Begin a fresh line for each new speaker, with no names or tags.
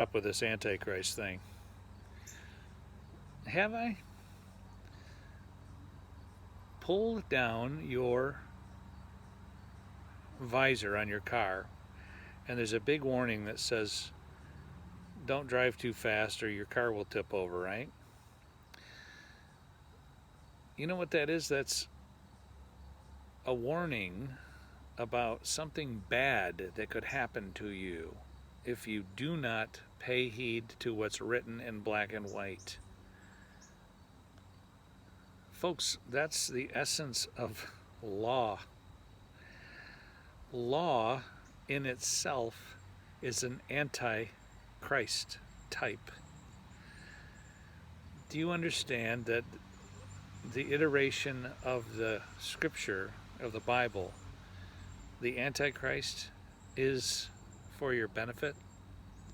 up with this Antichrist thing. Have I? Pull down your visor on your car, and there's a big warning that says, don't drive too fast or your car will tip over, right? You know what that is? That's a warning about something bad that could happen to you if you do not pay heed to what's written in black and white. Folks, that's the essence of law. Law in itself is an anti-Christ type. Do you understand that the iteration of the scripture, of the Bible, the Antichrist, is for your benefit?